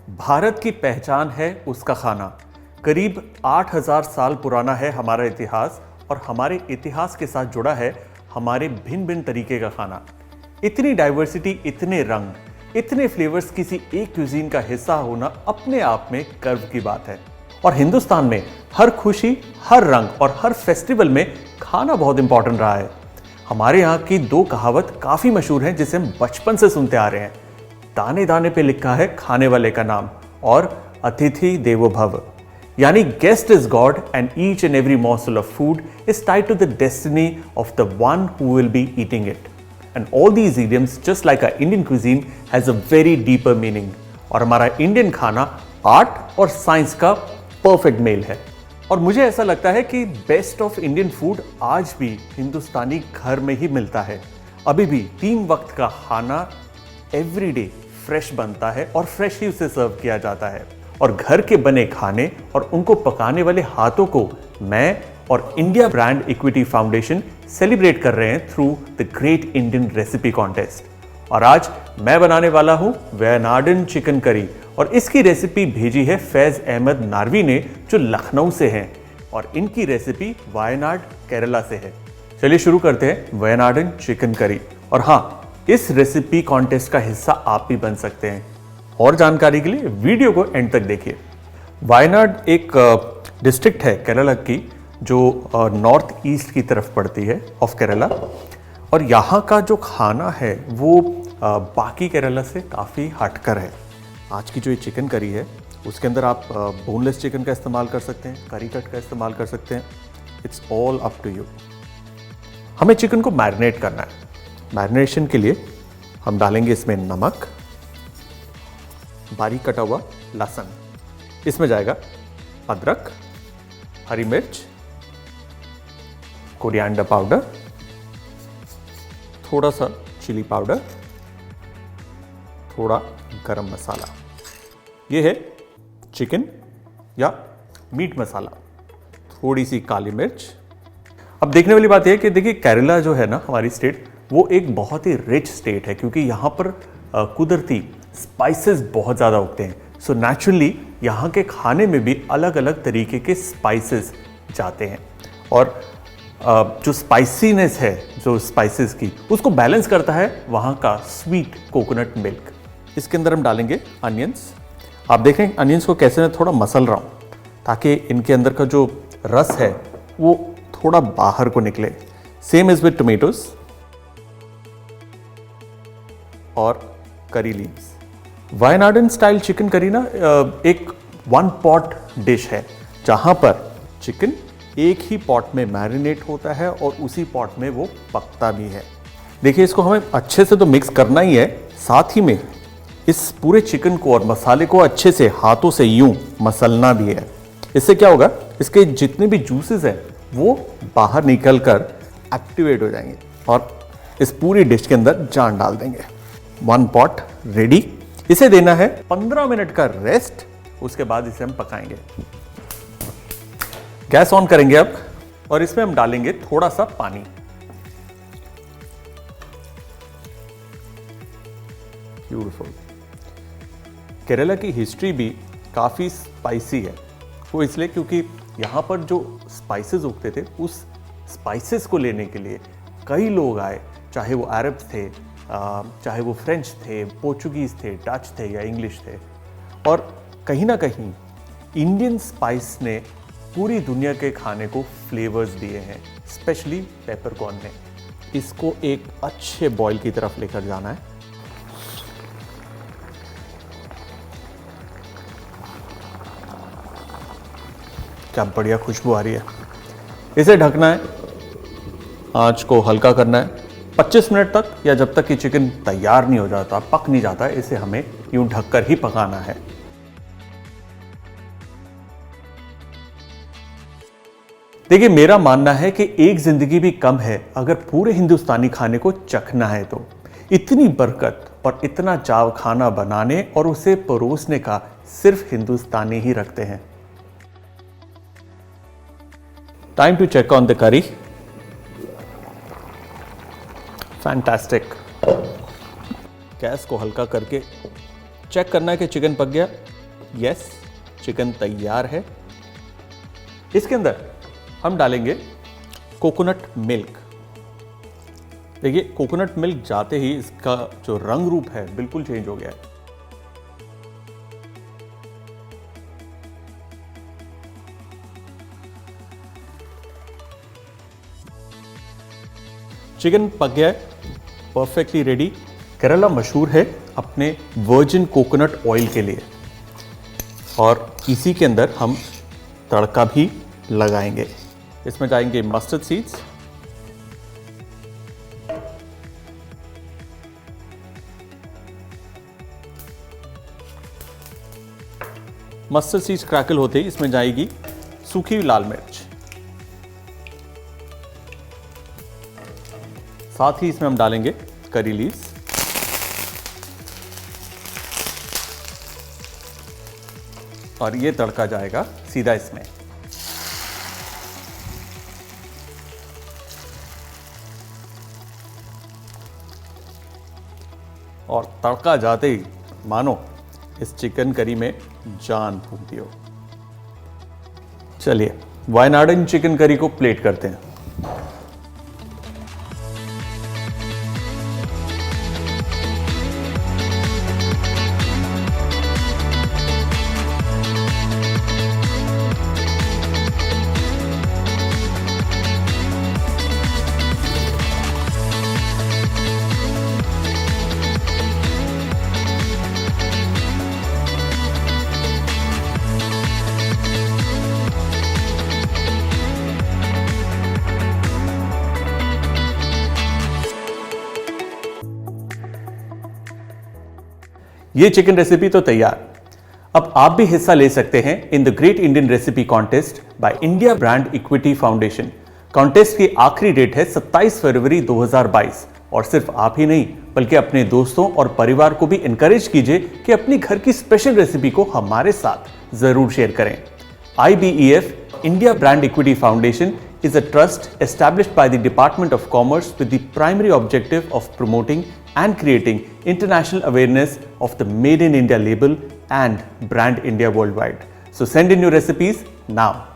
भारत की पहचान है उसका खाना। करीब 8000 साल पुराना है हमारा इतिहास और हमारे इतिहास के साथ जुड़ा है हमारे भिन्न भिन्न तरीके का खाना। इतनी डाइवर्सिटी, इतने रंग, इतने फ्लेवर्स किसी एक क्यूजीन का हिस्सा होना अपने आप में गर्व की बात है। और हिंदुस्तान में हर खुशी, हर रंग और हर फेस्टिवल में खाना बहुत इंपॉर्टेंट रहा है। हमारे यहाँ की दो कहावत काफी मशहूर हैं जिसे हम बचपन से सुनते आ रहे हैं। दाने दाने पे लिखा है खाने वाले का नाम और अतिथि देवो भव, यानी guest is god and each and every morsel of food is tied to the destiny of the one who will be eating it. And all these idioms just like our Indian cuisine has a very deeper meaning। और हमारा Indian खाना art और science का perfect mail है। और मुझे ऐसा लगता है कि बेस्ट ऑफ इंडियन फूड आज भी हिंदुस्तानी घर में ही मिलता है। अभी भी 3 वक्त का खाना एवरीडे फ्रेश बनता है और फ्रेश ही उसे सर्व किया जाता है। और घर के बने खाने और उनको पकाने वाले हाथों को मैं और India brand equity foundation celebrate कर रहे हैं through the great Indian recipe contest. और आज मैं बनाने वाला हूं वयनाडन चिकन करी और इसकी रेसिपी भेजी है फैज अहमद नारवी ने, जो लखनऊ से हैं। और इनकी रेसिपी वायनाड केरला से है। चलिए शुरू करते हैं वयनाडन चिकन करी। और हाँ, इस रेसिपी कॉन्टेस्ट का हिस्सा आप भी बन सकते हैं। और जानकारी के लिए वीडियो को एंड तक देखिए। वायनाड एक डिस्ट्रिक्ट है केरला की जो नॉर्थ ईस्ट की तरफ पड़ती है ऑफ केरला। और यहाँ का जो खाना है वो बाकी केरला से काफ़ी हटकर है। आज की जो ये चिकन करी है उसके अंदर आप बोनलेस चिकन का इस्तेमाल कर सकते हैं, करी कट का इस्तेमाल कर सकते हैं। It's all up to you. हमें चिकन को मैरिनेट करना है। मैरिनेशन के लिए हम डालेंगे इसमें नमक, बारीक कटा हुआ लहसुन, इसमें जाएगा अदरक, हरी मिर्च, कोरिएंडर पाउडर, थोड़ा सा चिली पाउडर, थोड़ा गरम मसाला। ये है चिकन या मीट मसाला, थोड़ी सी काली मिर्च। अब देखने वाली बात यह है कि देखिए केरला जो है ना हमारी स्टेट, वो एक बहुत ही रिच स्टेट है क्योंकि यहाँ पर कुदरती स्पाइसेस बहुत ज़्यादा उगते हैं। सो नेचुरली यहाँ के खाने में भी अलग अलग तरीके के स्पाइसेस जाते हैं। और जो स्पाइसीनेस है जो स्पाइसेस की, उसको बैलेंस करता है वहाँ का स्वीट कोकोनट मिल्क। इसके अंदर हम डालेंगे अनियंस। आप देखें अनियंस को कैसे मैं थोड़ा मसल रहा हूँ ताकि इनके अंदर का जो रस है वो थोड़ा बाहर को निकले। सेम इज विद टोमेटोज और curry leaves. वायनाडन style chicken curry ना एक 1 पॉट डिश है जहां पर चिकन एक ही पॉट में मैरिनेट होता है और उसी पॉट में वो पकता भी है। देखिए इसको हमें अच्छे से तो मिक्स करना ही है, साथ ही में इस पूरे चिकन को और मसाले को अच्छे से हाथों से यूं मसलना भी है। इससे क्या होगा, इसके जितने भी जूसेस हैं वो बाहर निकल कर एक्टिवेट हो जाएंगे और इस पूरी डिश के अंदर जान डाल देंगे। 1 पॉट रेडी। इसे देना है 15 मिनट का रेस्ट, उसके बाद इसे हम पकाएंगे। गैस ऑन करेंगे अब और इसमें हम डालेंगे थोड़ा सा पानी। ब्यूटीफुल। केरला की हिस्ट्री भी काफी स्पाइसी है। वो इसलिए क्योंकि यहां पर जो स्पाइसेस उगते थे उस स्पाइसेस को लेने के लिए कई लोग आए, चाहे वो अरब थे, चाहे वो फ्रेंच थे, पोर्चुगीज थे, डच थे या इंग्लिश थे। और कहीं ना कहीं इंडियन स्पाइस ने पूरी दुनिया के खाने को फ्लेवर्स दिए हैं, स्पेशली पेपरकॉर्न ने। इसको एक अच्छे बॉईल की तरफ लेकर जाना है। क्या बढ़िया खुशबू आ रही है। इसे ढकना है, आंच को हल्का करना है 25 मिनट तक, या जब तक कि चिकन तैयार नहीं हो जाता, पक नहीं जाता। इसे हमें यूं ढककर ही पकाना है। देखिए मेरा मानना है कि एक जिंदगी भी कम है अगर पूरे हिंदुस्तानी खाने को चखना है तो। इतनी बरकत और इतना चाव खाना बनाने और उसे परोसने का सिर्फ हिंदुस्तानी ही रखते हैं। Time to check on the curry. Fantastic. Gas को हल्का करके चेक करना है कि चिकन पक गया। यस, चिकन तैयार है। इसके अंदर हम डालेंगे कोकोनट मिल्क। देखिए, कोकोनट मिल्क जाते ही इसका जो रंग रूप है बिल्कुल चेंज हो गया है। चिकन पक गया है, परफेक्टली रेडी। केरला मशहूर है अपने वर्जिन कोकोनट ऑयल के लिए और इसी के अंदर हम तड़का भी लगाएंगे। इसमें जाएंगे mustard seeds, mustard seeds crackle होते ही इसमें जाएगी सूखी लाल मिर्च, साथ ही इसमें हम डालेंगे करी लीव्स और ये तड़का जाएगा सीधा इसमें। और तड़का जाते ही मानो इस चिकन करी में जान फूटती हो। चलिए वायनाडन चिकन करी को प्लेट करते हैं। ये चिकन रेसिपी तो तैयार। अब आप भी हिस्सा ले सकते हैं in the great Indian recipe contest by India brand equity foundation. Contest की आखिरी डेट है 27 फरवरी 2022 और सिर्फ आप ही नहीं बल्कि अपने दोस्तों और परिवार को भी इनकरेज कीजिए कि अपनी घर की स्पेशल रेसिपी को हमारे साथ जरूर शेयर करें। IBEF India Brand Equity Foundation is a trust established by the Department of Commerce with the primary objective of promoting and creating international awareness of the Made in India label and Brand India worldwide. So send in your recipes now.